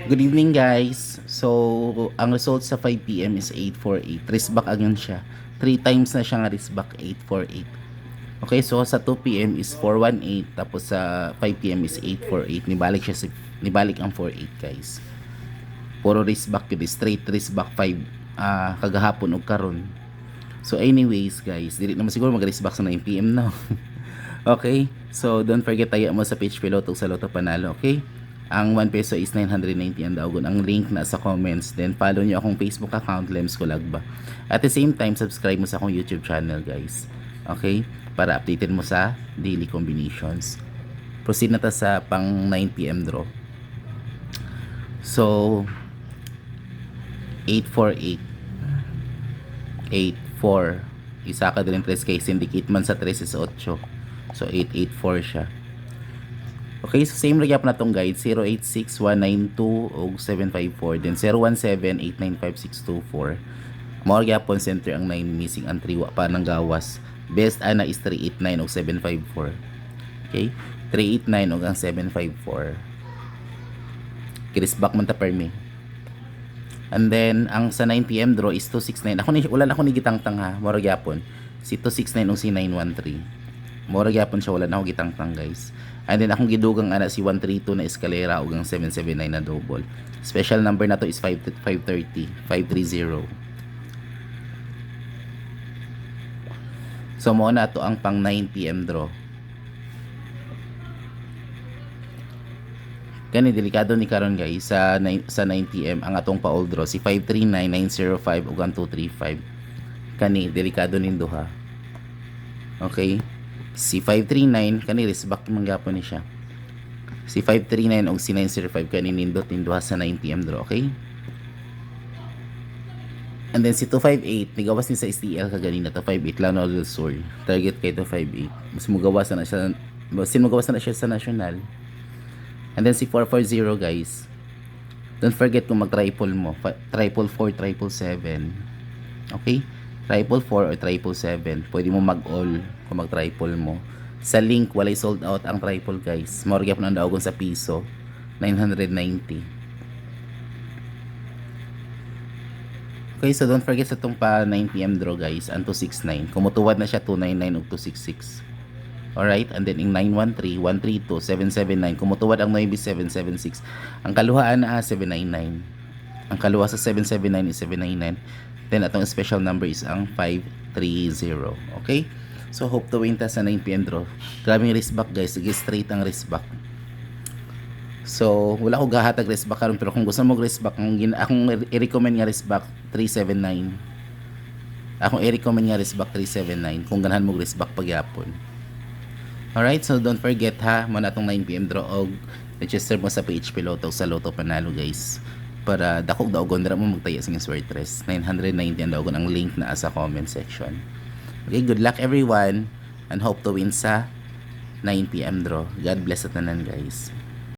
Good evening guys. So, ang result sa 5 p.m. is 848. Risback agad siya. 3 times na siya nga risback 848. Okay, so sa 2 p.m. is 418 tapos sa 5 p.m. is 848. Nibalik ang 48 guys. Puro risback yun, straight risback 5 kagahapon og karon. So anyways guys, dili naman siguro mag-risback sa 9 p.m. no. Okay? So don't forget tayo mo sa page Piloto sa Lotto Panalo, okay? Ang 1 peso is 990 ang daogon. Ang link na sa comments. Then follow nyo akong Facebook account, Lems Kulagba. At the same time, subscribe mo sa akong YouTube channel guys. Okay? Para updated mo sa daily combinations. Proceed na ta sa pang 9 p.m. draw. So 848 84 isa ka din 3 kay syndicate man sa 3 is 8. So 884 siya. Okay, so same nagyap na tong guide 086192 og 754 then 0178956224. More gyapon center ang 9 missing ang 3 wa pa nang gawas. Best ana is 389 og 754. Okay? 389 og ang 754. Kiris back man ta permi. And then ang sa 9 PM draw is 269. Ako ni wala na ako ni gitangtang ha. More gyapon. Si 269 og si 913. More gyapon siya wala na ako gitangtang guys. And then akong gidugang ana si 132 na eskalera ug ang 779 na double. Special number na to is 530. So mo na to ang pang 9 PM draw. Kani delikado ni karon guys sa 9 PM ang atong pa-all draw si 539905 ug ang 235. Kani delikado nin duha. Okay? Si 539 kani risback man gyapon ni siya. Si 539 og si 905 kani nindot duha sa 9 PM draw, okay? And then si 258 nigawas ni sa STL kaganina to 58 lang no sur. Target kay 258. Mas mugawas na siya sa national. And then si 440 guys. Don't forget kung mag-triple mo. Triple 4, triple 7. Okay? Triple 4 or triple 7. Pwede mo mag-all kung mag-triple mo. Sa link, walay sold out ang triple guys. More gyapon ang daogon sa piso. 990. Okay, so don't forget sa itong pa 9 PM draw guys. Ang 269. Kumutuwad na siya 299 ug 266. Alright, and then in 913, 132, 779. Kumutuwad ang 9776. Ang kaluhaan na 799. Ang kaluha sa 779 is 799. Then atong special number is ang 530. Okay? So hope to win ta sa 9 PM draw. Grabing risk back guys. Sige straight ang risk back. So wala ko gahatag risk back karon pero kung gusto mo risk back akong i-recommend nga risk back 379. Akong i-recommend nga risk back 379 kung ganahan mo risk back pagyapon. Alright, so don't forget ha, mo na atong 9 PM draw og register mo sa PH Piloto sa Lotto Panalo guys. Para dakog daogon dira mo magtaya sa swertres. 990 ang daogon ang link na sa comment section. Okay, good luck everyone and hope to win sa 9 PM draw. God bless at tanan guys.